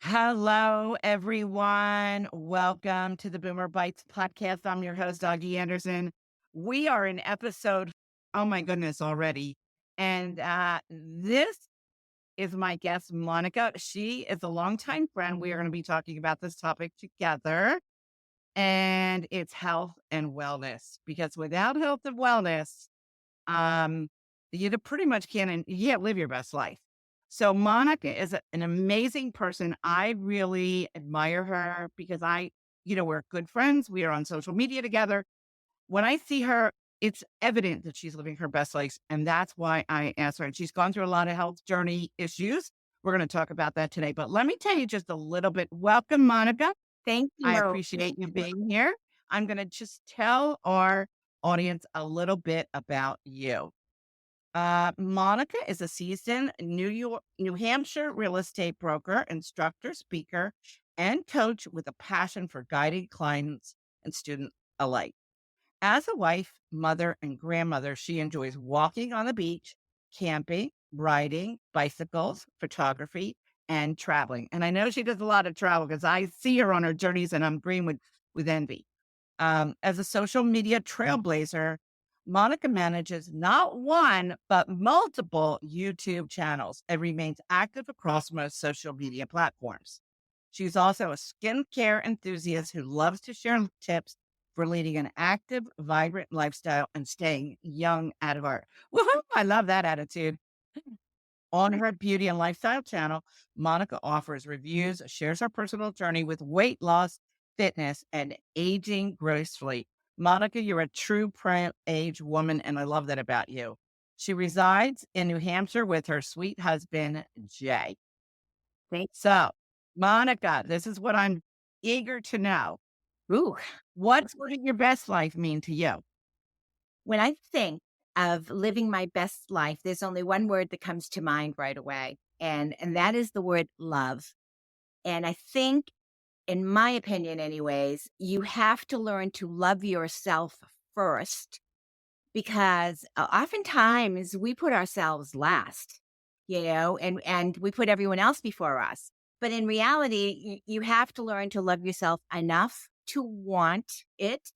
Hello, everyone. Welcome to the Boomer Bites podcast. I'm your host, Augie Anderson. We are in episode, oh my goodness, already. And this is my guest, Monika. She is a longtime friend. We are going to be talking about this topic together, and it's health and wellness. Because without health and wellness, um, you pretty much you can't live your best life. So Monica is an amazing person. I really admire her because we're good friends. We are on social media together. When I see her, it's evident that she's living her best life. And that's why I asked her. And she's gone through a lot of health journey issues. We're going to talk about that today. But let me tell you just a little bit. Welcome, Monica. Thank I you. appreciate you being here. I'm going to just tell our audience a little bit about you. Monica is a seasoned New Hampshire real estate broker, instructor, speaker, and coach with a passion for guiding clients and students alike. As a wife, mother, and grandmother, she enjoys walking on the beach, camping, riding, bicycles, photography, and traveling. And I know she does a lot of travel because I see her on her journeys and I'm green with envy. As a social media trailblazer, Monica manages not one, but multiple YouTube channels and remains active across most social media platforms. She's also a skincare enthusiast who loves to share tips for leading an active, vibrant lifestyle and staying young at heart. Woohoo! I love that attitude. On her beauty and lifestyle channel, Monica offers reviews, shares her personal journey with weight loss, fitness, and aging gracefully. Monica, you're a true age woman, and I love that about you. She resides in New Hampshire with her sweet husband, Jay. Thank So, Monica, this is what I'm eager to know. Ooh, What's living your best life mean to you? when I think of living my best life, there's only one word that comes to mind right away, and that is the word love. And I think, in my opinion, anyways, you have to learn to love yourself first because oftentimes we put ourselves last, and we put everyone else before us. But in reality, you have to learn to love yourself enough to want it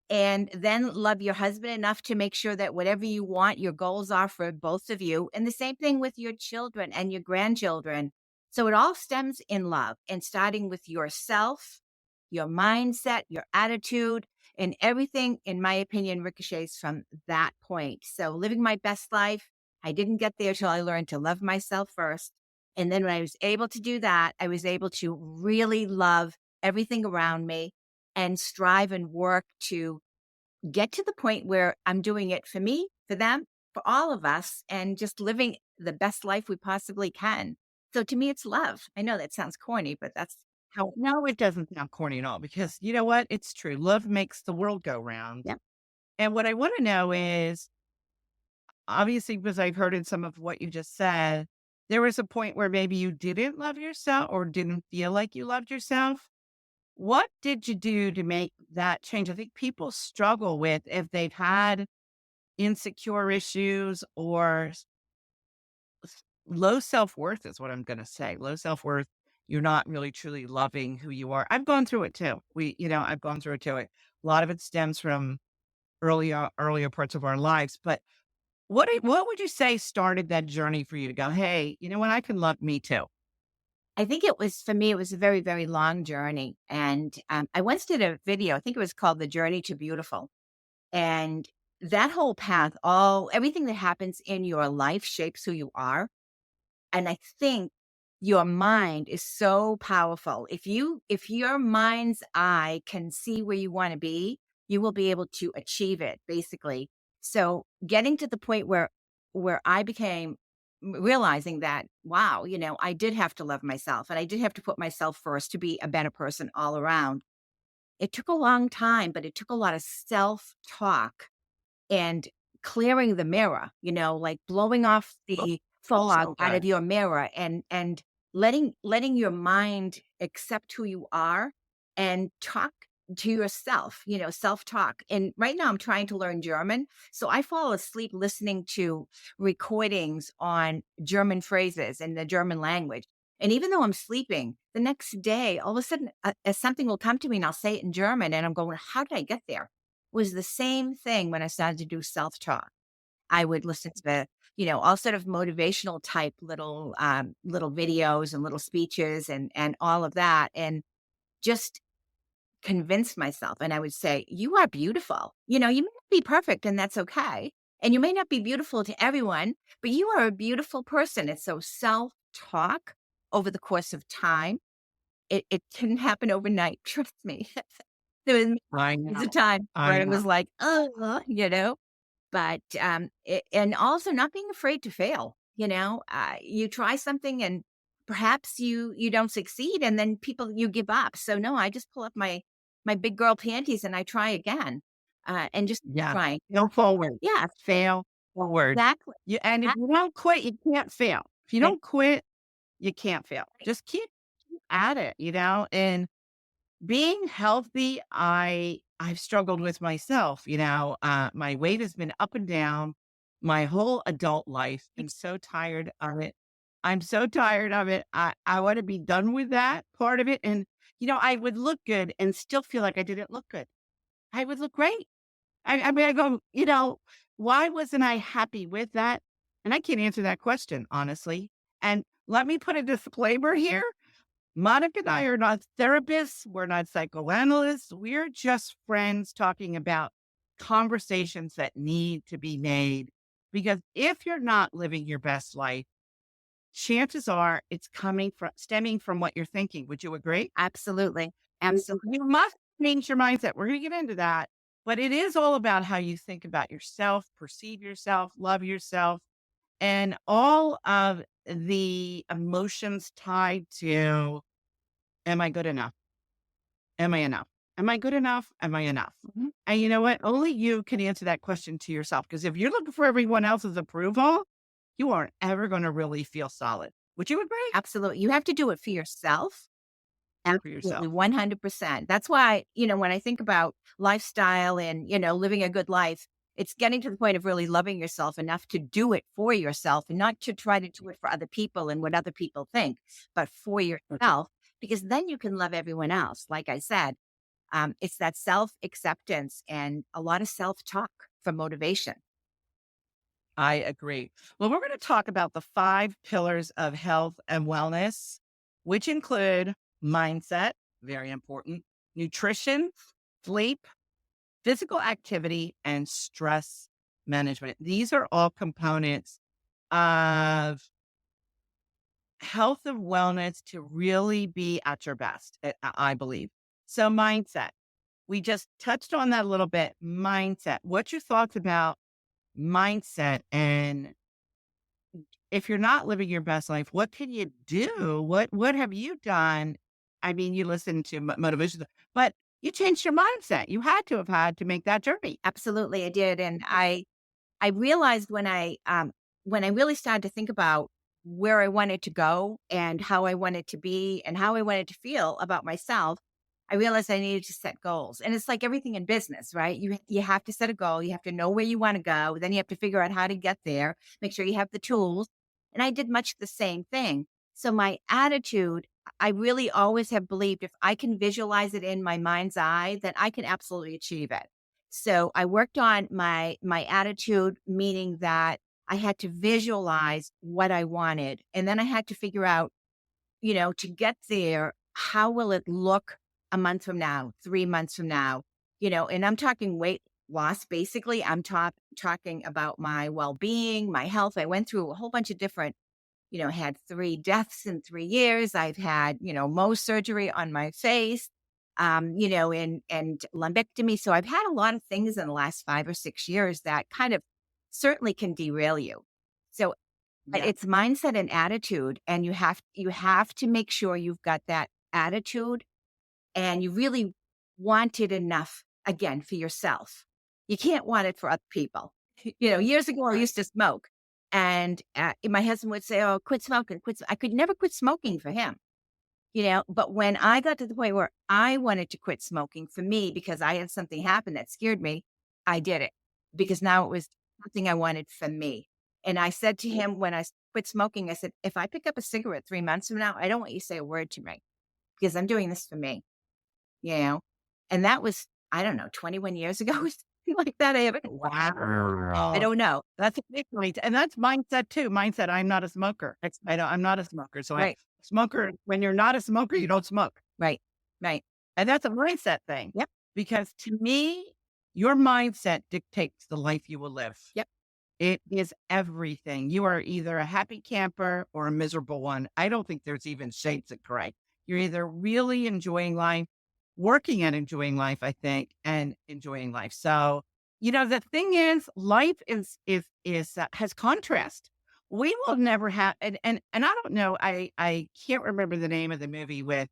and then love your husband enough to make sure that whatever you want, your goals are for both of you. And the same thing with your children and your grandchildren. So it all stems in love and starting with yourself, your mindset, your attitude, and everything, in my opinion, ricochets from that point. So living my best life, I didn't get there till I learned to love myself first. And then when I was able to do that, I was able to really love everything around me and strive and work to get to the point where I'm doing it for me, for them, for all of us, and just living the best life we possibly can. So to me, it's love. I know that sounds corny, but that's how, No, it doesn't sound corny at all because you know what? It's true. Love makes the world go round. yeah. And what I want to know is obviously, because I've heard in some of what you just said, there was a point where maybe you didn't love yourself or didn't feel like you loved yourself. What did you do to make that change? I think people struggle with if they've had insecure issues or low self worth, is what I'm going to say. Low self worth. You're not really truly loving who you are. I've gone through it too. I've gone through it too. A lot of it stems from earlier parts of our lives, but what would you say started that journey for you to go, "Hey, you know what? I can love me too." I think it was, for me, it was a very, very long journey. And I once did a video, I think it was called The Journey to Beautiful. And that whole path, everything that happens in your life shapes who you are. And I think your mind is so powerful. If your mind's eye can see where you want to be, you will be able to achieve it, basically. So getting to the point where I became realizing that, wow, I did have to love myself and I did have to put myself first to be a better person all around. It took a long time, but it took a lot of self-talk and clearing the mirror, like blowing off the fog So out good. of your mirror and letting your mind accept who you are and talk to yourself, self-talk. And right now I'm trying to learn German. So I fall asleep listening to recordings on German phrases in the German language. And even though I'm sleeping, the next day, all of a sudden, something will come to me and I'll say it in German. And I'm going, how did I get there? It was the same thing when I started to do self talk. I would listen to, all sort of motivational type little videos and little speeches and all of that. And just convince myself. And I would say, you are beautiful. You may not be perfect and that's okay. And you may not be beautiful to everyone, but you are a beautiful person. And so self talk over the course of time, it didn't happen overnight. Trust me. There I was a know. time I where it know. was like, oh, but and also not being afraid to fail. You try something and perhaps you don't succeed, and then you give up. So no, I just pull up my big girl panties and I try again, and just Yeah. trying. Fail forward. Yeah, Fail forward. exactly. And if That- you don't quit, you can't fail. If you that- don't quit, you can't fail. Just keep at it, and being healthy, I've struggled with myself, my weight has been up and down my whole adult life. I'm so tired of it. I'm so tired of it. I want to be done with that part of it. And, I would look good and still feel like I didn't look good. I would look great. I mean, I go, why wasn't I happy with that? And I can't answer that question, honestly. And let me put a disclaimer here. Monica and I are not therapists. We're not psychoanalysts. We're just friends talking about conversations that need to be made. Because if you're not living your best life, chances are it's stemming from what you're thinking. Would you agree? absolutely, And absolutely, you must change your mindset. We're going to get into that. But it is all about how you think about yourself, perceive yourself, love yourself, and all of the emotions tied to, am I good enough? Am I enough? Am I good enough? Am I enough? mhm, And you know what? Only you can answer that question to yourself. Because if you're looking for everyone else's approval, you aren't ever going to really feel solid. Would you agree? absolutely. You have to do it for yourself. For Absolutely, yourself. 100%. That's why, when I think about lifestyle and, living a good life, it's getting to the point of really loving yourself enough to do it for yourself and not to try to do it for other people and what other people think, but for Okay. yourself, because then you can love everyone else. Like I said, it's that self acceptance and a lot of self talk for motivation. I agree. Well, we're going to talk about the 5 pillars of health and wellness, which include mindset, very important, nutrition, sleep, physical activity, and stress management. These are all components of health and wellness to really be at your best, I believe. So, mindset. We just touched on that a little bit. Mindset. What's your thoughts about mindset? And if you're not living your best life, what can you do? What have you done? I mean, you listen to motivation, but you changed your mindset. You had to have had to make that journey. Absolutely, I did. And I realized when I really started to think about where I wanted to go and how I wanted to be and how I wanted to feel about myself, I realized I needed to set goals. And it's like everything in business, right? You have to set a goal, you have to know where you want to go, then you have to figure out how to get there, make sure you have the tools. And I did much the same thing. So my attitude, I really always have believed if I can visualize it in my mind's eye, then I can absolutely achieve it. So I worked on my attitude, meaning that I had to visualize what I wanted. And then I had to figure out, to get there, how will it look a month from now, 3 months from now? And I'm talking weight loss. Basically, I'm talking about my well-being, my health. I went through a whole bunch of different, had 3 deaths in 3 years. I've had, Mohs surgery on my face, and lumpectomy. So I've had a lot of things in the last 5 or 6 years that kind of certainly can derail you. So but Yeah. it's mindset and attitude, and you have to make sure you've got that attitude and you really want it enough again for yourself. You can't want it for other people. Years ago I Right. used to smoke and my husband would say, "Oh, quit smoking, I could never quit smoking for him. But when I got to the point where I wanted to quit smoking for me because I had something happen that scared me, I did it because now it was something I wanted for me. And I said to him when quit smoking, I said, if I pick up a cigarette 3 months from now, I don't want you to say a word to me because I'm doing this for me, you know? And that was, I don't know, 21 years ago, or something like that. I Wow. don't know. That's a big point, and that's mindset too. Mindset, I'm not a smoker. I'm not a smoker. So Right, when you're not a smoker, you don't smoke. right, right. And that's a mindset thing Yep, because to me, your mindset dictates the life you will live. yep, It is everything. You are either a happy camper or a miserable one. I don't think there's even shades of gray. You're either really enjoying life, working at enjoying life, I think, and enjoying life. So, the thing is, life has contrast. We will never have, and I don't know. I can't remember the name of the movie with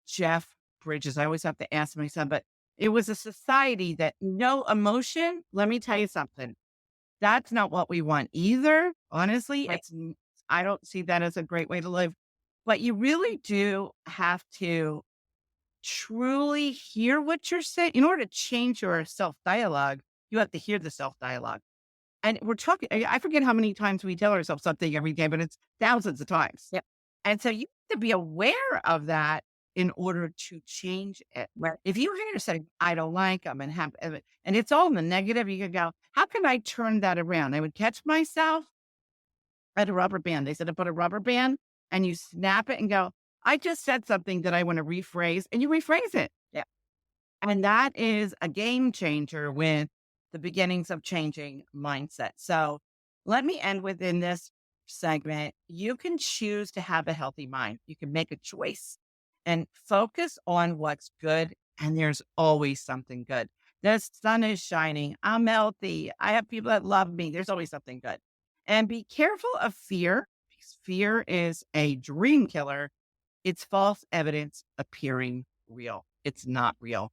Jeff Bridges. I always have to ask my son, but it was a society that no emotion. Let me tell you something. That's not what we want either. Honestly, right, I don't see that as a great way to live. But you really do have to truly hear what you're saying. In order to change your self dialogue, you have to hear the self dialogue. And we're talking, I forget how many times we tell ourselves something every day, but it's thousands of times. yep, And so you have to be aware of that in order to change it. right. If you hear say, I don't like them and it's all in the negative, you could go, how can I turn that around? I would catch myself at a rubber band. They said to put a rubber band and you snap it and go, I just said something that I want to rephrase, and you rephrase it. Yeah. And that is a game changer with the beginnings of changing mindset. So let me end within this segment. You can choose to have a healthy mind. You can make a choice and focus on what's good. And there's always something good. The sun is shining. I'm healthy. I have people that love me. There's always something good. And be careful of fear, because fear is a dream killer. It's false evidence appearing real. It's not real.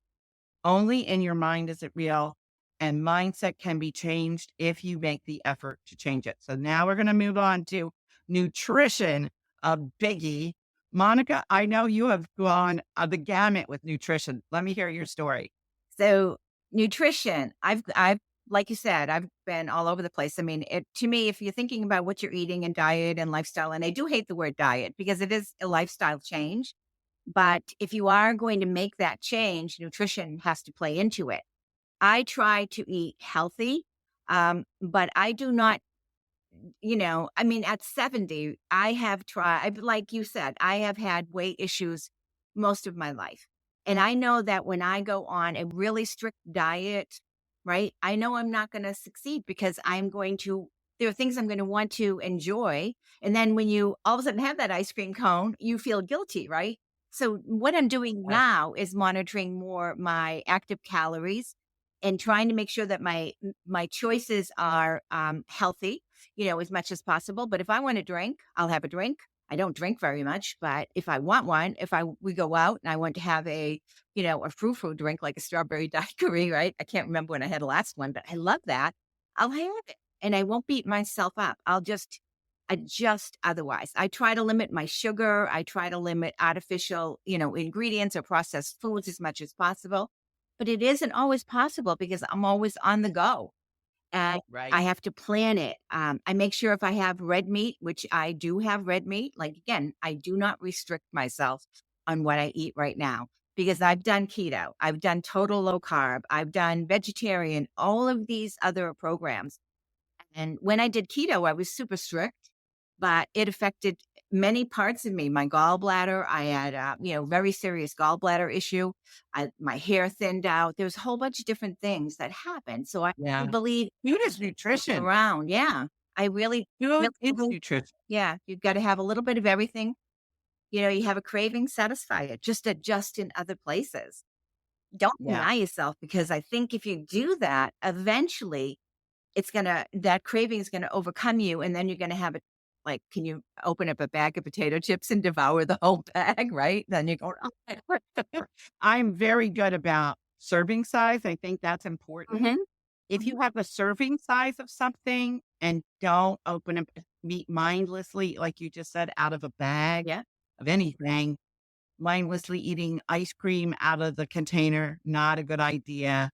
Only in your mind is it real, and mindset can be changed if you make the effort to change it. So now we're going to move on to nutrition, a biggie. Monika, I know you have gone the gamut with nutrition. Let me hear your story. So nutrition, I've like you said, I've been all over the place. I mean, to me, if you're thinking about what you're eating and diet and lifestyle, and I do hate the word diet because it is a lifestyle change. But if you are going to make that change, nutrition has to play into it. I try to eat healthy, but I do not, I mean, at 70, I have tried, like you said, I have had weight issues most of my life. And I know that when I go on a really strict diet, right, I know I'm not going to succeed because there are things I'm going to want to enjoy. And then when you all of a sudden have that ice cream cone, you feel guilty, right? So what I'm doing Yes. now is monitoring more my active calories and trying to make sure that my choices are healthy, as much as possible. But if I want a drink, I'll have a drink. I don't drink very much, but if I want one, we go out and I want to have a frou-frou drink like a strawberry daiquiri, right? I can't remember when I had the last one, but I love that. I'll have it and I won't beat myself up. I'll just adjust otherwise. I try to limit my sugar. I try to limit artificial, ingredients or processed foods as much as possible. But it isn't always possible because I'm always on the go. And Right. I have to plan it. I make sure if I have red meat, which I do have red meat, like again, I do not restrict myself on what I eat right now because I've done keto, I've done total low carb, I've done vegetarian, all of these other programs. And when I did keto, I was super strict, but it affected many parts of me. My gallbladder, I had a very serious gallbladder issue. My hair thinned out. There's a whole bunch of different things that happened. So I Yeah. really believe Food is nutrition. around. Yeah, I really, Food really is believe. nutrition. Yeah, you've got to have a little bit of everything. You have a craving, satisfy it. Just adjust in other places. Don't Yeah. deny yourself because I think if you do that, eventually that craving is gonna overcome you, and then you're gonna have it like, can you open up a bag of potato chips and devour the whole bag, right? Then you go, I'm very good about serving size. I think that's important. mhm, If mhm, you have a serving size of something and don't open up meat mindlessly, like you just said, out of a bag yeah, of anything, mindlessly eating ice cream out of the container, not a good idea.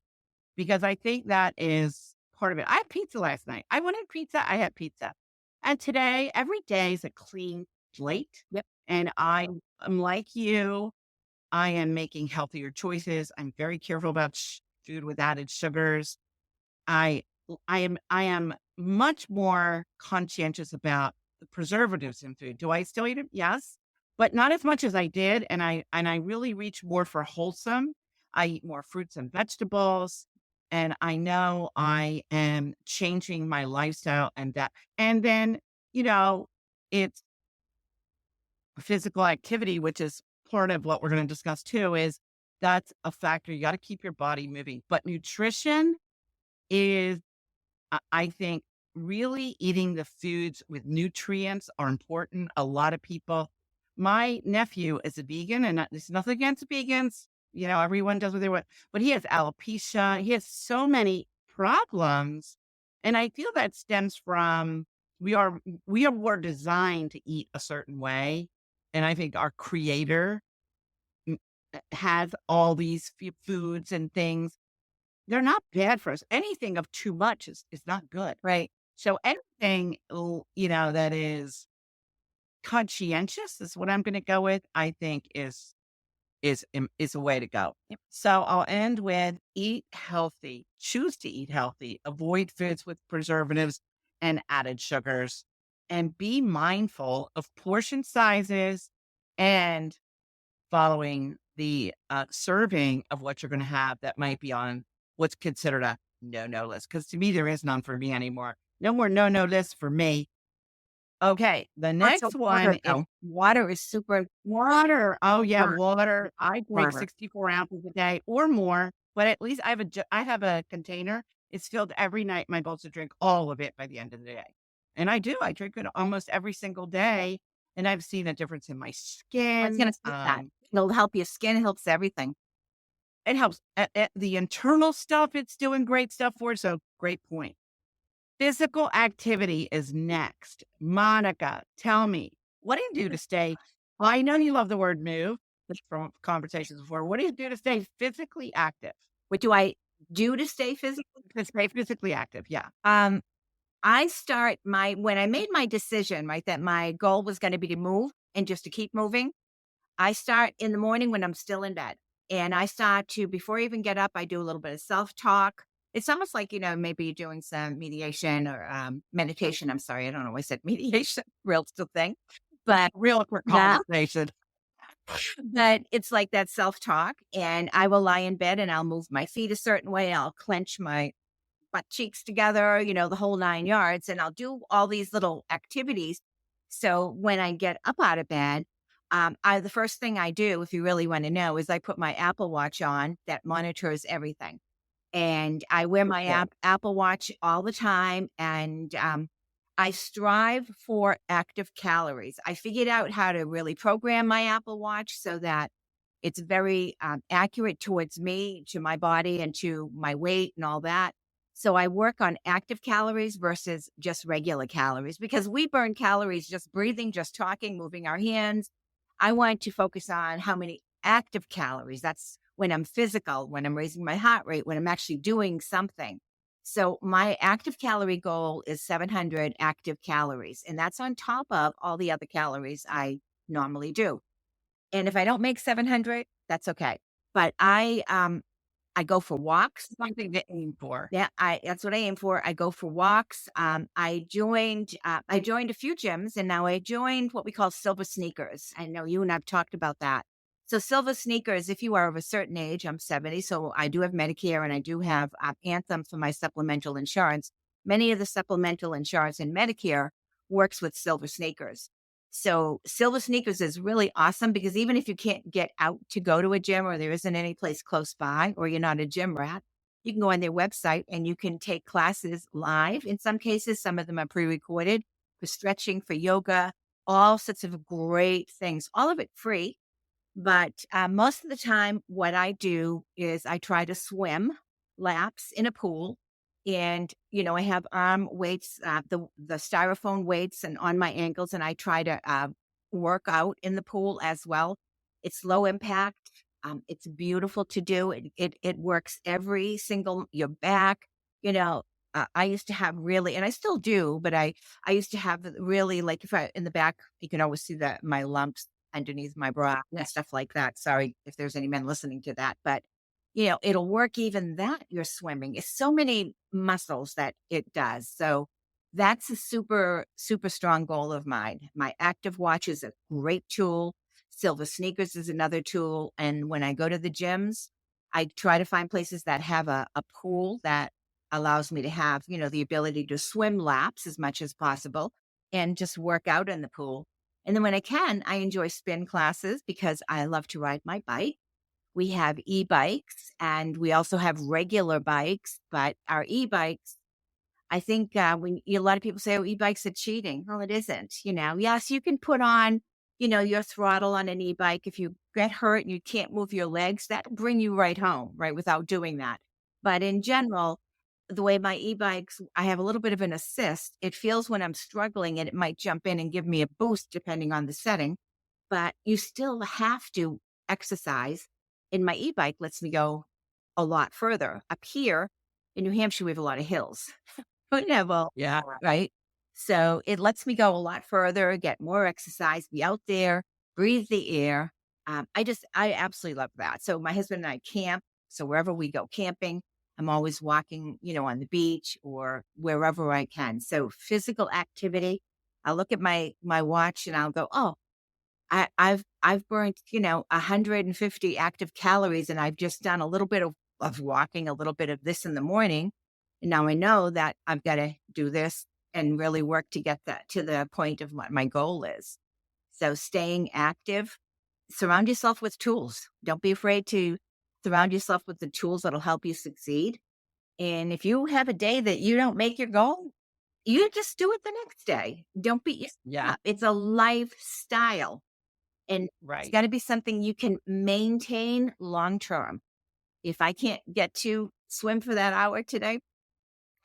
Because I think that is part of it. I had pizza last night. I wanted pizza. I had pizza. And today, every day is a clean slate. Yep. And I am like you. I am making healthier choices. I'm very careful about food with added sugars. I I am much more conscientious about the preservatives in food. Do I still eat it? Yes, but not as much as I did, and I really reach more for wholesome. I eat more fruits and vegetables, and I know I am changing my lifestyle and that. And then, you know, it's physical activity, which is part of what we're going to discuss too, is that's a factor. You got to keep your body moving. But nutrition is I think really eating the foods with nutrients are important. A lot of people, my nephew is a vegan, and there's nothing against vegans. Everyone does what they want, but he has alopecia. He has so many problems, and I feel that stems from we are more designed to eat a certain way, and I think our creator has all these foods and things they're not bad for us. Anything of too much is not good. Right. So anything, that is conscientious is what I'm going to go with. I think is a way to go. Yep. So I'll end with eat healthy, choose to eat healthy, avoid foods with preservatives and added sugars, and be mindful of portion sizes and following the serving of what you're going to have that might be on what's considered a no list. Because to me, there is none for me anymore. No more no list for me. Okay. The Also, next one water, is though. Water is super water. Oh, yeah. important. Water. I drink Water. 64 ounces a day or more, but at least I have a container. It's filled every night. My goal is to drink all of it by the end of the day. And I do. I drink it almost every single day. And I've seen a difference in my I was skin. gonna say that. It'll help your skin, helps everything. It helps the internal stuff, it's doing great stuff for, so great point. Physical activity is next. Monica, tell me, what do you do to stay I know you love the word move from conversations before. What do you do to stay physically active? What do I do to stay physical? To stay physically active, yeah. Um, I start my when I made my decision, right, that my goal was gonna be to move and just to keep moving, I start in the morning when I'm still in bed. And I start to before I even get up, I do a little bit of self-talk. It's almost like, maybe you're doing some mediation or meditation. I'm sorry, I don't know why I said mediation, real still thing. But Real quick that conversation. but it's like that self-talk. And I will lie in bed and I'll move my feet a certain way. I'll clench my butt cheeks together, the whole 9 yards, and I'll do all these little activities. So when I get up out of bed, the first thing I do, if you really want to know, is I put my Apple Watch on that monitors everything. And I wear my Okay. Apple Watch all the time, and I strive for active calories. I figured out how to really program my Apple Watch so that it's very accurate towards me, to my body, and to my weight and all that. So I work on active calories versus just regular calories because we burn calories just breathing, just talking, moving our hands. I want to focus on how many active calories. That's when I'm physical, when I'm raising my heart rate, when I'm actually doing something. So my active calorie goal is 700 active calories, and that's on top of all the other calories I normally do. And if I don't make 700, that's okay. But I go for walks. Something to aim for. Yeah, that's what I aim for. I go for walks. I joined a few gyms, and now I joined what we call silver sneakers. I know you and I've talked about that. So silver sneakers, if you are of a certain age, I'm 70, so I do have Medicare and I do have Anthem for my supplemental insurance. Many of the supplemental insurance in Medicare works with silver sneakers. So silver sneakers is really awesome because even if you can't get out to go to a gym or there isn't any place close by or you're not a gym rat, you can go on their website and you can take classes live. In some cases, some of them are pre-recorded for stretching, for yoga, all sorts of great things, all of it free. But most of the time, what I do is I try to swim laps in a pool. And, I have arm weights, the styrofoam weights and on my ankles, and I try to work out in the pool as well. It's low impact. It's beautiful to do. It works every single, your back, you know, I used to have really, and I still do, but I used to have really like if I in the back, you can always see that my lumps underneath my bra Yeah. and stuff like that. Sorry if there's any men listening to that, but it'll work even that you're swimming. It's so many muscles that it does. So that's a super, super strong goal of mine. My active watch is a great tool. Silver sneakers is another tool. And when I go to the gyms, I try to find places that have a pool that allows me to have, the ability to swim laps as much as possible and just work out in the pool. And then when I can, I enjoy spin classes because I love to ride my bike. We have e-bikes and we also have regular bikes, but our e-bikes, I think when a lot of people say, "Oh, e-bikes are cheating." Well, it isn't. Yes, you can put on, your throttle on an e-bike. If you get hurt and you can't move your legs, that'll bring you right home, right, without doing that. But in general, the way my e-bikes, I have a little bit of an assist. It feels when I'm struggling and it might jump in and give me a boost depending on the setting, but you still have to exercise. And my e-bike lets me go a lot further. Up here in New Hampshire, we have a lot of hills. Never, Yeah. right? So it lets me go a lot further, get more exercise, be out there, breathe the air. I absolutely love that. So my husband and I camp. So wherever we go camping, I'm always walking, on the beach or wherever I can. So physical activity. I look at my watch and I'll go, oh, I've burned, 150 active calories and I've just done a little bit of walking, a little bit of this in the morning. And now I know that I've got to do this and really work to get that to the point of what my goal is. So staying active, surround yourself with tools. Don't be afraid to surround yourself with the tools that'll help you succeed. And if you have a day that you don't make your goal, you just do it the next day. Don't beat yourself Yeah. up. It's a lifestyle and it's Right. gotta be something you can maintain long term. If I can't get to swim for that hour today,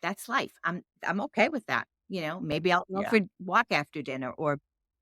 that's life. I'm okay with that. Maybe I'll go Yeah. for a walk after dinner or,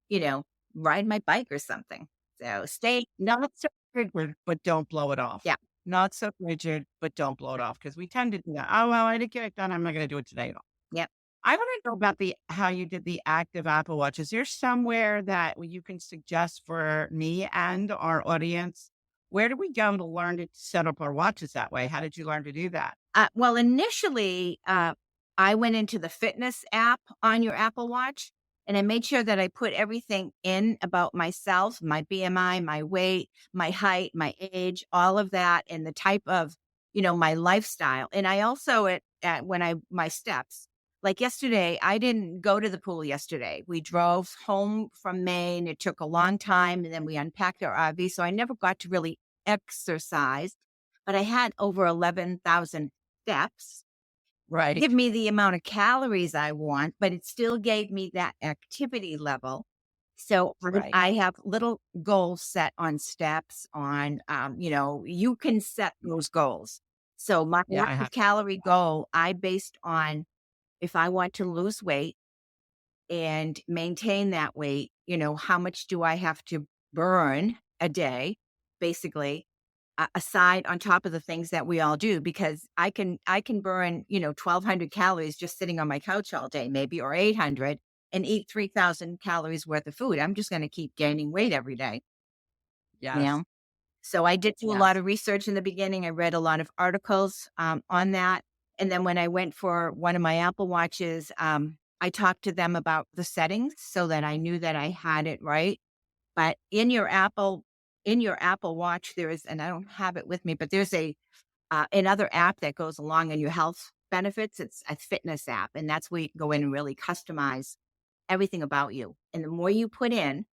you know, ride my bike or something. So stay Not so rigid, but don't blow it off. yeah, Not so rigid, but don't blow it off because we tend to do that. Oh, well, I didn't get it done. I'm not going to do it today. yep. I want to know about the how you did the active Apple Watch. Is there somewhere that you can suggest for me and our audience? Where do we go to learn to set up our watches that way? How did you learn to do that? Well, initially, I went into the fitness app on your Apple Watch and I made sure that I put everything in about myself, my BMI, my weight, my height, my age, all of that, and the type of, my lifestyle. And I also, my steps, like yesterday, I didn't go to the pool yesterday. We drove home from Maine. It took a long time and then we unpacked our RV. So I never got to really exercise, but I had over 11,000 steps, Right. give me the amount of calories I want, but it still gave me that activity level. So Right. I have little goals set on steps on, you can set those goals. So my Yeah, I active have. calorie goal, I based on if I want to lose weight and maintain that weight, how much do I have to burn a day, basically, aside on top of the things that we all do because I can burn 1,200 calories just sitting on my couch all day maybe or 800 and eat 3,000 calories worth of food. I'm just going to keep gaining weight every day, you Yes. know. So I did do a lot Yes. of research in the beginning. I read a lot of articles on that, and then when I went for one of my Apple Watches, I talked to them about the settings so that I knew that I had it right. But in your Apple Watch, there is, and I don't have it with me, but there's another app that goes along in your health benefits. It's a fitness app, and that's where you can go in and really customize everything about you. And the more you put in,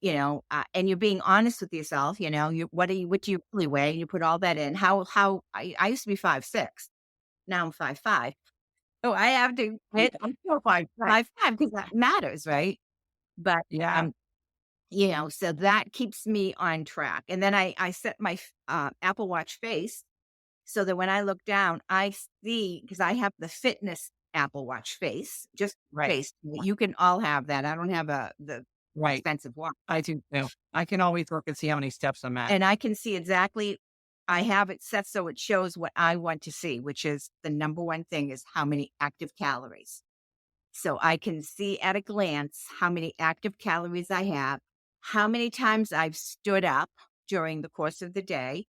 and you're being honest with yourself, what do you really weigh? And you put all that in. How I used to be 5'6", now I'm 5'5". So I have to hit I'm still 5'6". 5'5" because that matters, right? But Yeah. so that keeps me on track. And then I set my Apple Watch face so that when I look down, I see because I have the fitness Apple Watch face, just Right. face. You can all have that. I don't have the Right. expensive watch. I do too. I can always look and see how many steps I'm at. And I can see exactly I have it set so it shows what I want to see, which is the number one thing is how many active calories. So I can see at a glance how many active calories I have, how many times I've stood up during the course of the day,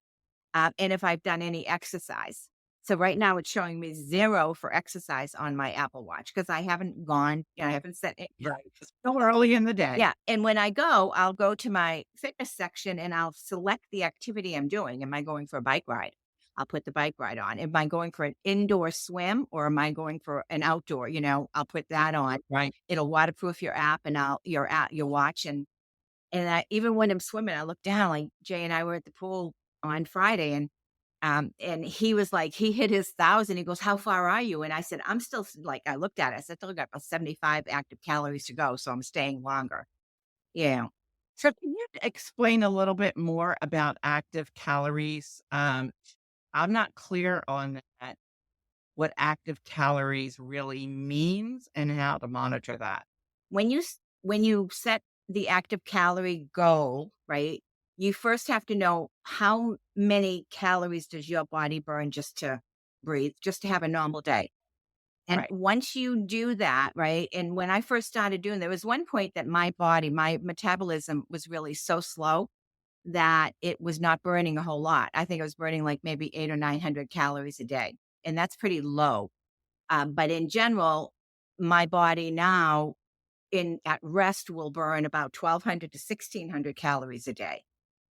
and if I've done any exercise. So right now it's showing me 0 for exercise on my Apple Watch because I haven't gone, I haven't set it. Right. It's still early in the day. Yeah. And when I go, I'll go to my fitness section and I'll select the activity I'm doing. Am I going for a bike ride? I'll put the bike ride on. Am I going for an indoor swim or am I going for an outdoor? I'll put that on. Right. It'll waterproof your app and your watch. And even when I'm swimming, I look down, like Jay and I were at the pool on Friday and he was like, he hit his 1,000. He goes, "How far are you?" And I said, "I'm still like," I looked at it. I said, "I still got about 75 active calories to go. So I'm staying longer." Yeah. So can you explain a little bit more about active calories? I'm not clear on that, what active calories really means and how to monitor that. When you set the active calorie goal, right? You first have to know how many calories does your body burn just to breathe, just to have a normal day. And Right. once you do that, right? And when I first started doing, there was one point that my metabolism was really so slow that it was not burning a whole lot. I think I was burning like maybe 800 or 900 calories a day. And that's pretty low. But in general, my body now in at rest will burn about 1,200 to 1,600 calories a day.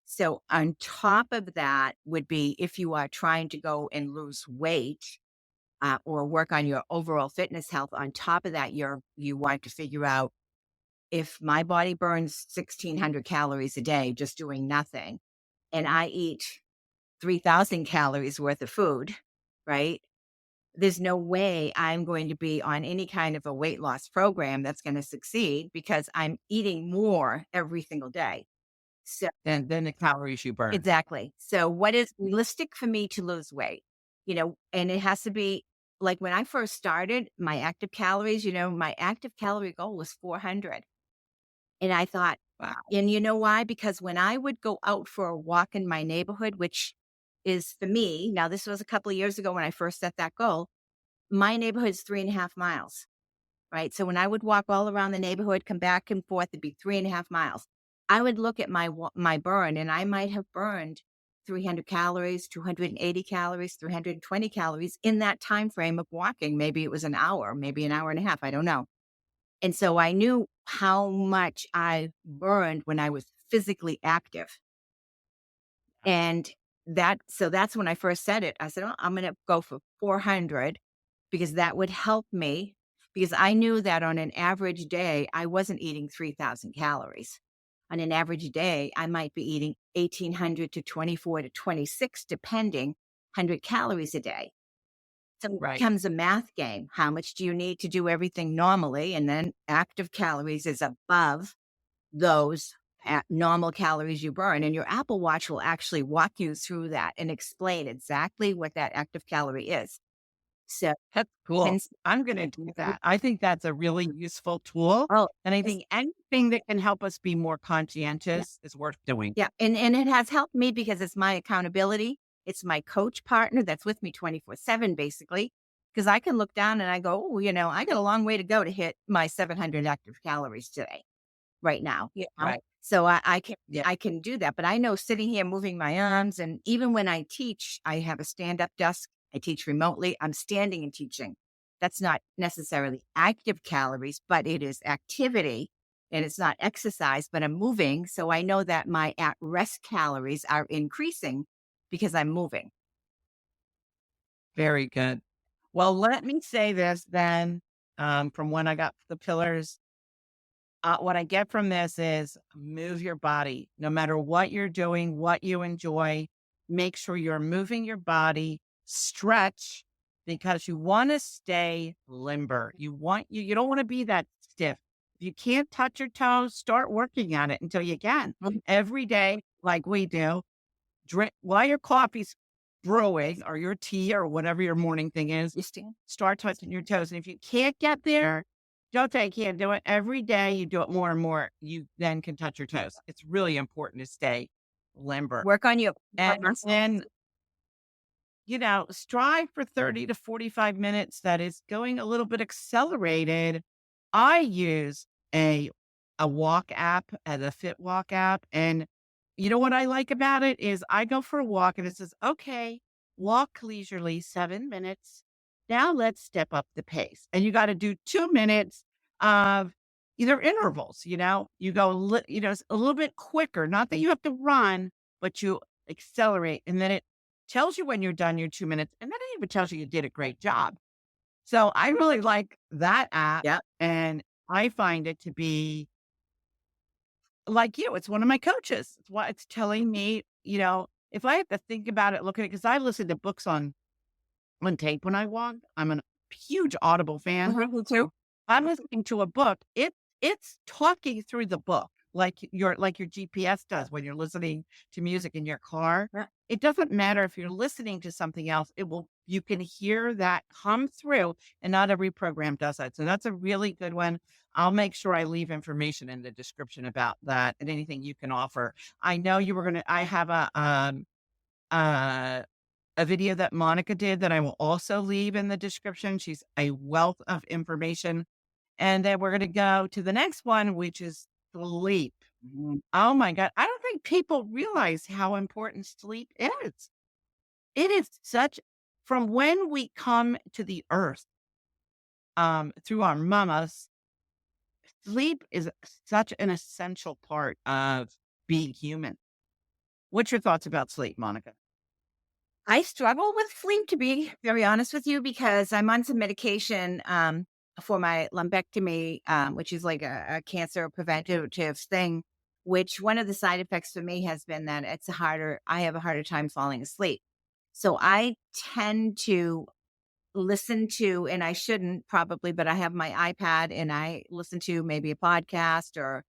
So on top of that would be if you are trying to go and lose weight or work on your overall fitness health. On top of that, you want to figure out if my body burns 1,600 calories a day just doing nothing, and I eat 3,000 calories worth of food, right? There's no way I'm going to be on any kind of a weight loss program that's going to succeed because I'm eating more every single day. So, Then the calories you burn. exactly. So, what is realistic for me to lose weight? And it has to be like when I first started my active calories, my active calorie goal was 400. And I thought, Wow. and you know why? Because when I would go out for a walk in my neighborhood, which is for me, now this was a couple of years ago when I first set that goal, my neighborhood is 3.5 miles, right? So when I would walk all around the neighborhood, come back and forth, it'd be 3.5 miles. I would look at my burn, and I might have burned 300 calories, 280 calories, 320 calories in that time frame of walking. Maybe it was an hour, maybe an hour and a half. I don't know. And so I knew how much I burned when I was physically active. And that's when I first said it. I said, "Oh, I'm going to go for 400 because that would help me." Because I knew that on an average day, I wasn't eating 3,000 calories. On an average day, I might be eating 1,800 to 24 to 26, depending, 100 calories a day. So it Right. becomes a math game. How much do you need to do everything normally? And then active calories is above those normal calories you burn. And your Apple Watch will actually walk you through that and explain exactly what that active calorie is. So, That's cool. and I'm gonna do that. I think that's a really useful tool, oh, and I it's- think anything that can help us be more yeah, conscientious is worth doing. yeah. And it has helped me because it's my accountability. It's my coach partner that's with me 24/7, basically. Because I can look down and I go, oh, I got a long way to go to hit my 700 active calories today. Right now, Right. So I can Yeah. I can do that, but I know sitting here moving my arms, and even when I teach, I have a stand-up desk. I teach remotely. I'm standing and teaching. That's not necessarily active calories, but it is activity, and it's not exercise, but I'm moving, so I know that my at-rest calories are increasing because I'm moving. Very good. Well, let me say this then, from when I got the pillars, what I get from this is move your body. No matter what you're doing, what you enjoy, make sure you're moving your body, stretch because you want to stay limber. You don't want to be that stiff. If you can't touch your toes, start working on it until you can. Every day, like we do, drink while your coffee's brewing or your tea or whatever your morning thing is, You stand? start touching your toes. And if you can't get there, don't say you can't do it. Every day you do it more and more, you then can touch your toes. It's really important to stay limber. Work on your core And then muscles. strive for 30 to 45 minutes that is going a little bit accelerated. I use a a walk app, the Fit Walk app, and you know what I like about it is I go for a walk and it says, "Okay, walk leisurely 7 minutes. Now let's step up the pace." And you got to do 2 minutes of either intervals, you go a little bit quicker, not that you have to run, but you accelerate, and then it tells you when you're done your 2 minutes, and then it even tells you you did a great job. So I really like that app, Yep. and I find it to be like you, it's one of my coaches. It's what it's telling me, if I have to think about it, look at it, because I listen to books on tape when I walk. I'm a huge Audible fan. Me too. I'm listening to a book. It's talking through the book like your GPS does when you're listening to music in your car. Yeah. It doesn't matter if you're listening to something else. You can hear that come through, and not every program does that. So that's a really good one. I'll make sure I leave information in the description about that and anything you can offer. I know you were gonna I have uh a video that Monica did that I will also leave in the description. She's a wealth of information. And then we're going to go to the next one, which is sleep. Oh my God. I don't think people realize how important sleep is. It is from when we come to the earth, through our mamas, sleep is such an essential part of being human. What's your thoughts about sleep, Monica? I struggle with sleep, to be very honest with you, because I'm on some medication for my lumpectomy, which is like a cancer preventative thing. Which one of the side effects for me has been that I have a harder time falling asleep. So I tend to listen to, and I shouldn't probably, but I have my iPad and I listen to maybe a podcast or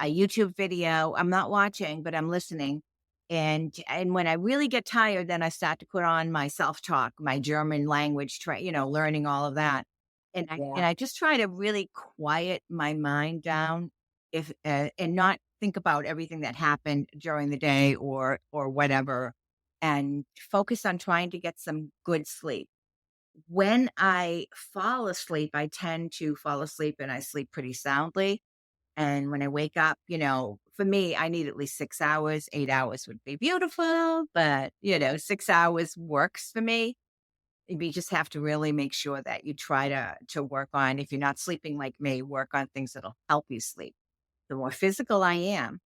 a YouTube video. I'm not watching, but I'm listening. And when I really get tired, then I start to put on my self-talk, my German language, learning all of that. And Yeah. I just try to really quiet my mind down, if and not think about everything that happened during the day or whatever, and focus on trying to get some good sleep. When I fall asleep, I tend to fall asleep and I sleep pretty soundly. And when I wake up, for me, I need at least 6 hours. 8 hours would be beautiful, but 6 hours works for me. You just have to really make sure that you try to work on, if you're not sleeping like me, work on things that'll help you sleep. The more physical I am,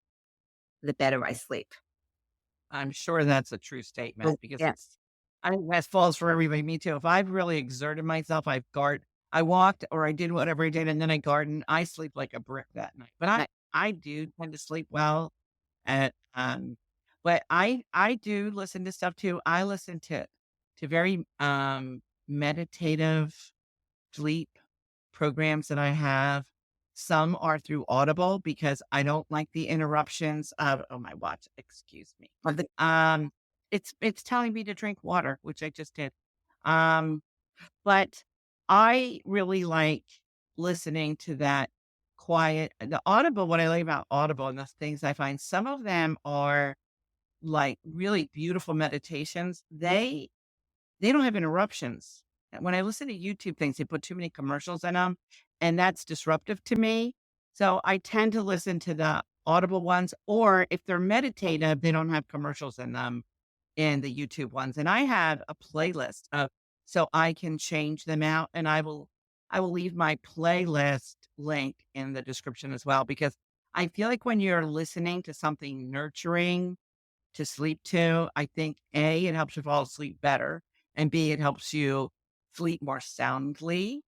the better I sleep. I'm sure that's a true statement because Yeah. I think that falls for everybody. Me too. If I've really exerted myself, I walked or I did whatever I did, and then I gardened. I sleep like a brick that night. But I, I do tend to sleep well. At but I do listen to stuff too. I listen to very meditative sleep programs that I have. Some are through Audible because I don't like the interruptions of, oh, my watch, excuse me. of the It's telling me to drink water, which I just did. Um, but I really like listening to that the Audible. What I like about Audible and the things I find, some of them are like really beautiful meditations. They don't have interruptions. When I listen to YouTube things, they put too many commercials in them, and that's disruptive to me. So I tend to listen to the Audible ones, or if they're meditative, they don't have commercials in them in the YouTube ones. And I have a playlist of so I can change them out, and I will leave my playlist link in the description as well, because I feel like when you're listening to something nurturing to sleep to, I think A, it helps you fall asleep better, and B, it helps you sleep more soundly.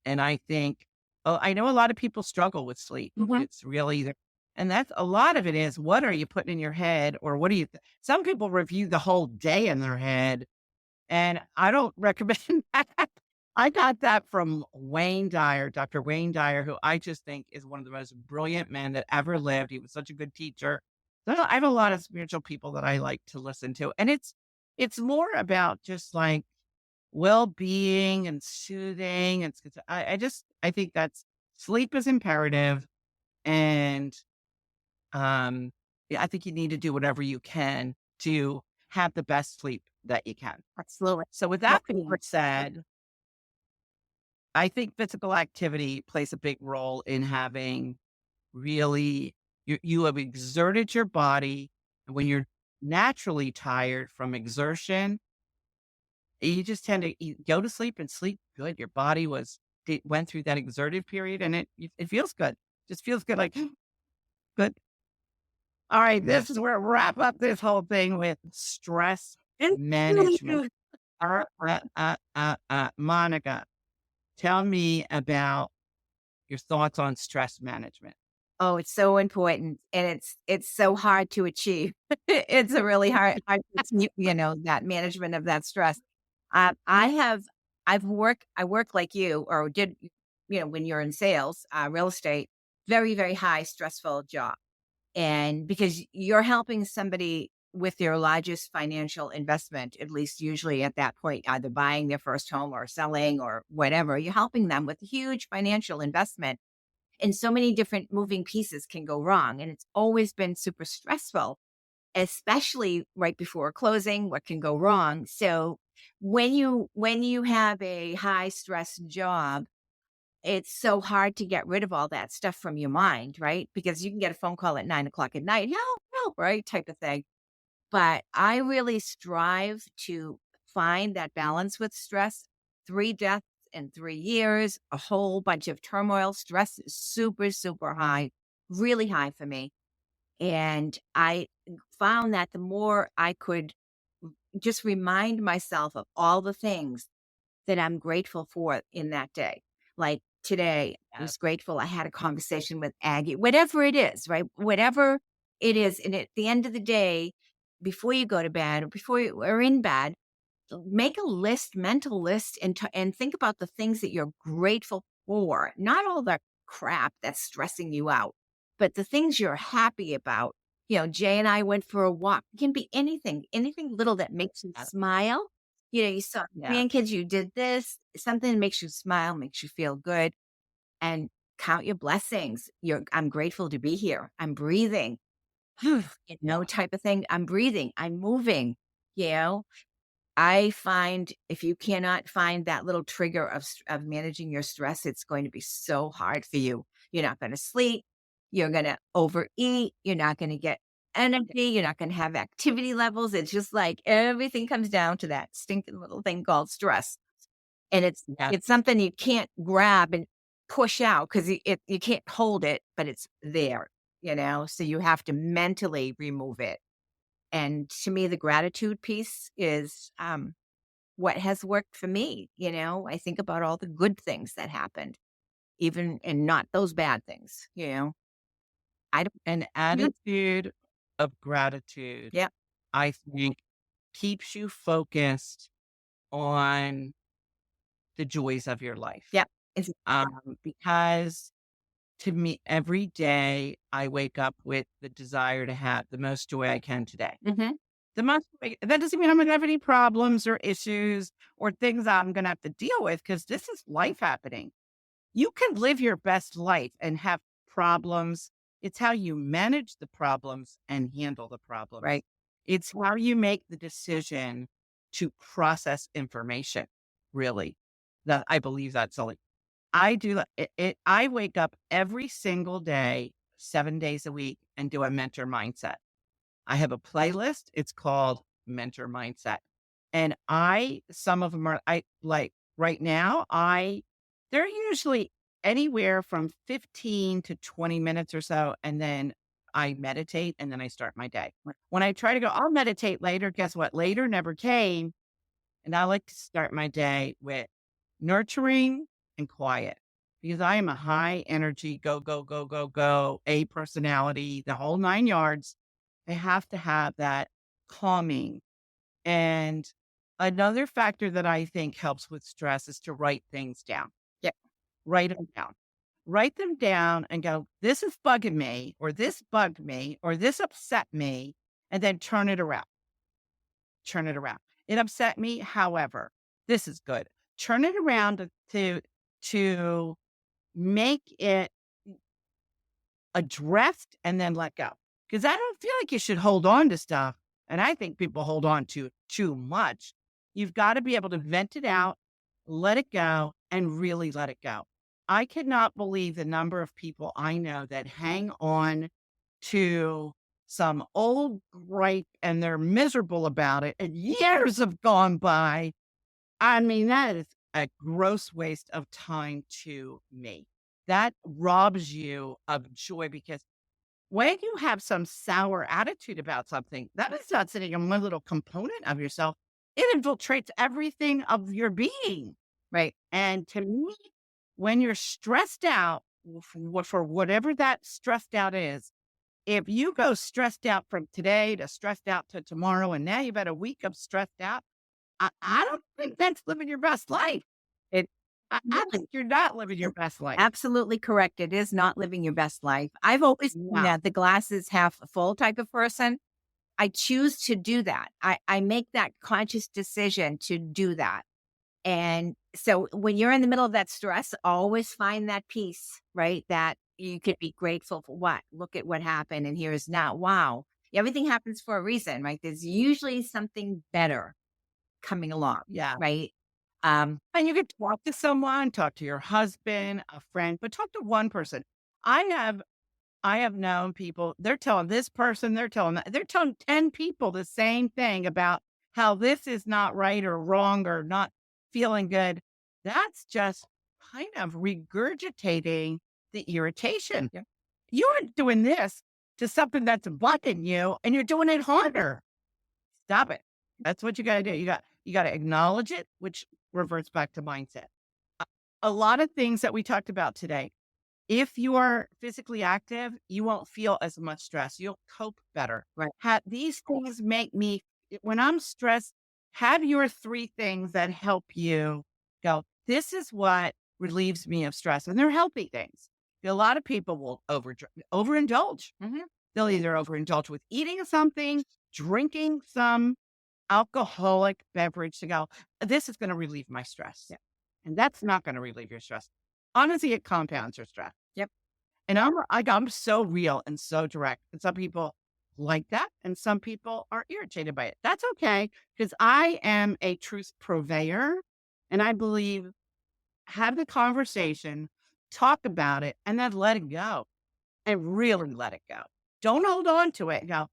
And I think, oh, I know a lot of people struggle with sleep. Mhm. It's really and that's a lot of it is what are you putting in your head, or what do some people review the whole day in their head, and I don't recommend that. I got that from Wayne Dyer, Dr. Wayne Dyer, who I just think is one of the most brilliant men that ever lived. He was such a good teacher. So I have a lot of spiritual people that I like to listen to. And it's more about just like well-being and soothing. And I think that's sleep is imperative. And yeah, I think you need to do whatever you can to have the best sleep that you can. Absolutely. So with that being said, I think physical activity plays a big role in having really you have exerted your body, and when you're naturally tired from exertion, you just tend to go to sleep and sleep good. Your body went through that exerted period, and it feels good. Just feels good, like good. All right, this is where we wrap up this whole thing with stress It's really management. good. Monica, tell me about your thoughts on stress management. Oh, it's so important, and it's so hard to achieve. It's a really hard to achieve, that management of that stress. I have I work like you or did, when you're in sales, real estate, very, very high stressful job. And because you're helping somebody with their largest financial investment, at least usually at that point, either buying their first home or selling or whatever, you're helping them with a huge financial investment, and so many different moving pieces can go wrong. And it's always been super stressful, especially right before closing, what can go wrong. So when you have a high stress job, it's so hard to get rid of all that stuff from your mind, right? Because you can get a phone call at 9 o'clock at night, help, help, right? Type of thing. But I really strive to find that balance with stress. 3 deaths in 3 years, a whole bunch of turmoil. Stress is super, super high, really high for me. And I found that the more I could just remind myself of all the things that I'm grateful for in that day. Like today, I Yes. was grateful I had a conversation with Aggie, whatever it is, right? Whatever it is. And at the end of the day, before you go to bed or before you are in bed, make a list, mental list, and think about the things that you're grateful for, not all the crap that's stressing you out, but the things you're happy about. Jay and I went for a walk. It can be anything, anything little that makes you smile. You saw Yeah. grandkids, you did this, something that makes you smile, makes you feel good, and count your blessings. I'm grateful to be here. I'm breathing, Yeah. type of thing. I'm breathing, I'm moving, you know, I find if you cannot find that little trigger of managing your stress, it's going to be so hard for you. You're not going to sleep. You're going to overeat. You're not going to get energy. You're not going to have activity levels. It's just like everything comes down to that stinking little thing called stress, and it's Yeah. it's something you can't grab and push out because you can't hold it, but it's there. So you have to mentally remove it. And to me, the gratitude piece is what has worked for me. I think about all the good things that happened, even and not those bad things. I don't. An Mhm. attitude of gratitude, Yep. I think, keeps you focused on the joys of your life. Yep. It's, Because to me, every day I wake up with the desire to have the most joy I can today. mhm. That doesn't mean I'm gonna have any problems or issues or things I'm gonna have to deal with because this is life happening. You can live your best life and have problems. It's how you manage the problems and handle the problems. Right. It's how you make the decision to process information, really. That I believe that's only I do I wake up every single day, 7 days a week and do a mentor mindset. I have a playlist. It's called Mentor Mindset. And some of them are, I like right now, they're usually anywhere from 15 to 20 minutes or so. And then I meditate and then I start my day. When I try to go, I'll meditate later. Guess what? Later never came. And I like to start my day with nurturing and quiet because I am a high energy, go, go, go, go, go, A personality, the whole 9 yards. I have to have that calming. And another factor that I think helps with stress is to write things down. Yep. Write them down. Write them down and go, this is bugging me, or this bugged me, or this upset me, and then turn it around. Turn it around. It upset me. However, this is good. Turn it around to make it addressed and then let go. Because I don't feel like you should hold on to stuff And I think people hold on to too much. You've got to be able to vent it out, let it go, and really let it go. I cannot believe the number of people I know that hang on to some old gripe and they're miserable about it, and years have gone by. I mean, that is a gross waste of time to me. That robs you of joy because when you have some sour attitude about something, that is not sitting in one little component of yourself. It infiltrates everything of your being. Right. And to me, when you're stressed out for whatever that stressed out is, if you go stressed out from today to stressed out to tomorrow, and now you've had a week of stressed out, I don't think that's living your best life. It I really think you're not living your best life. absolutely correct. It is not living your best life. I've always been No. that the glass is half full type of person. I choose to do that. I make that conscious decision to do that. And so when you're in the middle of that stress, always find that peace, right? That you could be grateful for what? Look at what happened. And here's now. Wow. Everything happens for a reason, right? There's usually something better coming along, Yeah. right? And you could talk to someone, talk to your husband, a friend, but talk to one person. I have I have known people, they're telling this person, they're telling that, they're telling 10 people the same thing about how this is not right or wrong or not feeling good. That's just kind of regurgitating the irritation. Yep. You're doing this to something that's bugging you and you're doing it harder. Stop it. That's what you got to do. You got to acknowledge it, which reverts back to mindset. A a lot of things that we talked about today, if you are physically active, you won't feel as much stress. You'll cope better. Right. These things make me, when I'm stressed, have your three things that help you go, this is what relieves me of stress. And they're healthy things. A lot of people will overindulge. Mhm. They'll either overindulge with eating something, drinking some alcoholic beverage to go, this is going to relieve my stress. Yeah. And that's not going to relieve your stress. Honestly, it compounds your stress. Yep. And I'm so real and so direct. And some people like that. And some people are irritated by it. That's okay. Because I am a truth purveyor. And I believe have the conversation, talk about it, and then let it go and really let it go. Don't hold on to it and go,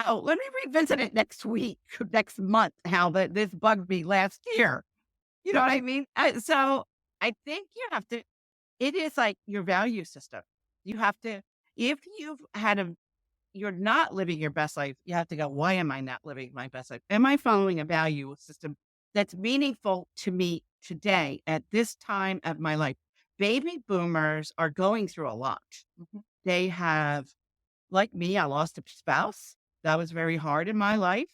oh, let me revisit it next week, next month, how this bugged me last year. You know what I mean? So I think you have to, it is like your value system. You have to, if you've had you're not living your best life, you have to go, why am I not living my best life? Am I following a value system that's meaningful to me today at this time of my life? Baby boomers are going through a lot. Mhm. They have, like me, I lost a spouse. That was very hard in my life.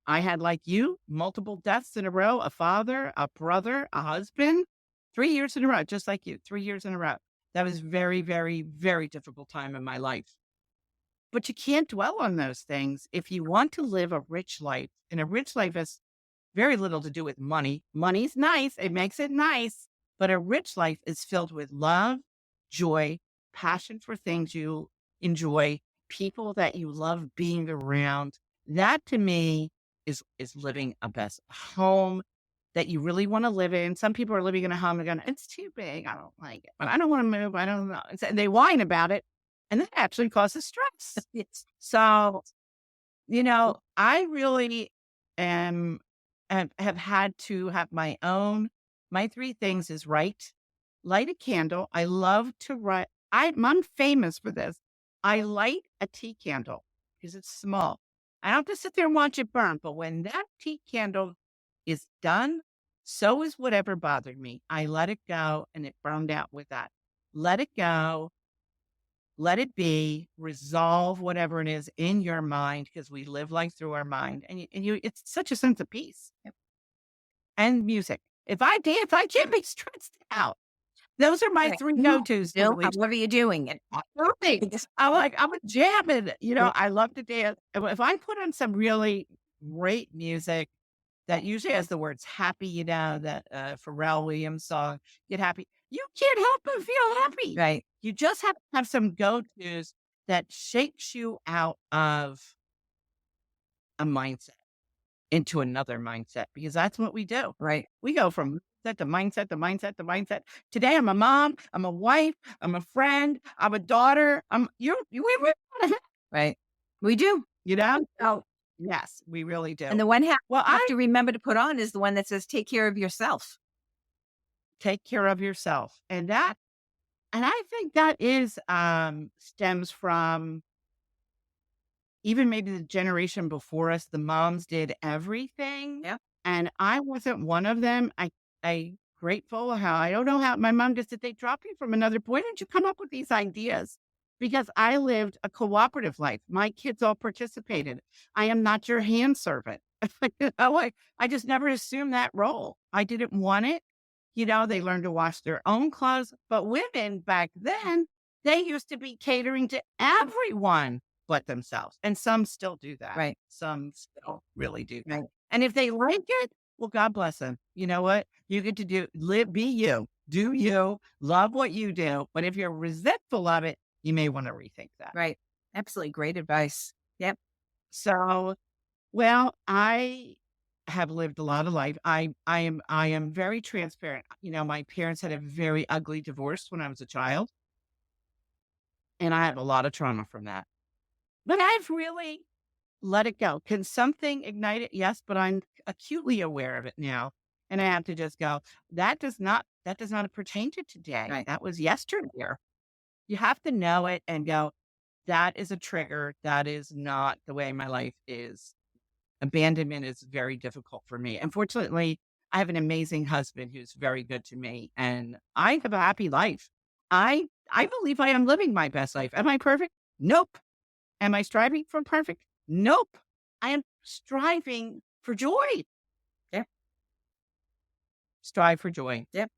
I had, like you, multiple deaths in a row, a father, a brother, a husband, 3 years in a row, just like you, 3 years in a row. That was very, very, very difficult time in my life. But you can't dwell on those things if you want to live a rich life. And a rich life has very little to do with money. Money's nice, it makes it nice. But a rich life is filled with love, joy, passion for things you enjoy, people that you love being around. That to me is living a best home that you really want to live in. Some people are living in a home and going, it's too big. I don't like it, but I don't want to move. I don't know. And they whine about it. And that actually causes stress. It's So, I really am have had to have my three things is light a candle. I love to write. I'm famous for this. I light a tea candle because it's small. I don't have to sit there and watch it burn. But when that tea candle is done, so is whatever bothered me. I let it go and it burned out with that. Let it go, let it be, resolve whatever it is in your mind because we live life through our mind. And it's such a sense of peace. Yep. And music. If I dance, I can't be stressed out. Those are my right. three No, go-tos to no, release. however you're doing it. Nothing. I'm a jamming. Yeah. I love to dance. If I put on some really great music that usually has the words happy, that Pharrell Williams song, Get Happy, you can't help but feel happy. Right. You just have to have some go-tos that shakes you out of a mindset into another mindset because that's what we do. Right. We go from mindset to mindset to mindset to mindset. Today, I'm a mom, I'm a wife, I'm a friend, I'm a daughter. We Right. We do. you know? So, yes, we really And do. the one hat Well, you have I to remember to put on is the one that says, take care of yourself. take care of yourself. And I think that is stems from even maybe the generation before us, the moms did everything, Yeah. and I wasn't one of them. I grateful how I don't know how my mom just said, "They drop you from another why didn't you come up with these ideas?" Because I lived a cooperative life. My kids all participated. I am not your hand servant. You know, I just never assumed that role. I didn't want it. You know, they learned to wash their own clothes, but women back then, they used to be catering to everyone but themselves. And some still do that. Right. Some still really do that. Right. And if they like it, well, God bless them. You know what? You get to be you, do you, love what you do. But if you're resentful of it, you may want to rethink that. Right. Absolutely great advice. Yep. So, well, I have lived a lot of life. I am very transparent. You know, my parents had a very ugly divorce when I was a child, and I have a lot of trauma from that. But I've really let it go. Can something ignite it? Yes, but I'm acutely aware of it now. And I have to just go, that does not pertain to today. Right. That was yesteryear. You have to know it and go, that is a trigger. That is not the way my life is. Abandonment is very difficult for me. Unfortunately, I have an amazing husband who's very good to me and I have a happy life. I believe I am living my best life. Am I perfect? Nope. Am I striving for perfect? Nope. I am striving for joy. Yep. Strive for joy. Yep.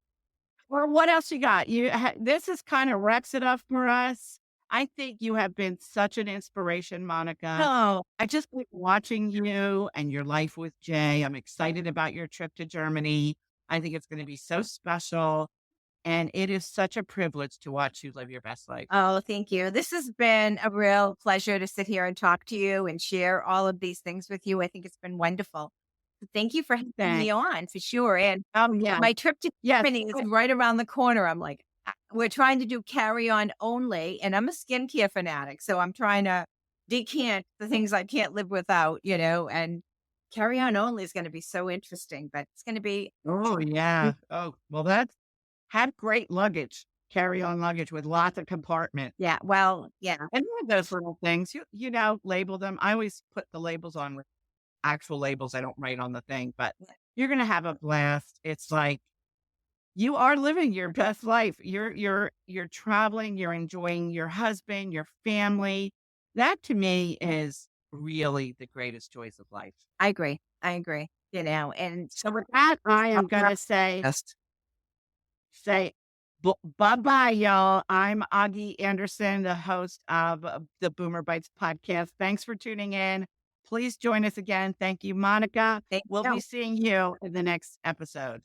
Or what else you got? This is kind of wraps it up for us. I think you have been such an inspiration, Monica. Oh, I just like watching you and your life with Jay. I'm excited about your trip to Germany. I think it's going to be so special. And it is such a privilege to watch you live your best life. oh, thank you. This has been a real pleasure to sit here and talk to you and share all of these things with you. I think it's been wonderful. Thank you for having me Thanks. on for sure. And Yeah. my trip to Yes. Germany is right around the corner. I'm like, we're trying to do carry on only, and I'm a skincare fanatic. So I'm trying to decant the things I can't live without, and carry on only is going to be so interesting, but it's going to be, Oh, yeah. Oh, well, have great luggage, carry on luggage with lots of compartments. yeah, well, yeah, And one of those little things, label them. I always put the labels on with actual labels. I don't write on the thing, but you're going to have a blast. It's like you are living your best life. You're traveling, you're enjoying your husband, your family. That to me is really the greatest joys of life. I agree. I agree, and So with that, I am going to say bye-bye, y'all. I'm Augie Anderson, the host of the Boomer Bites podcast. Thanks for tuning in. Please join us again. Thank you, Monica. thank We'll you. be seeing you in the next episode.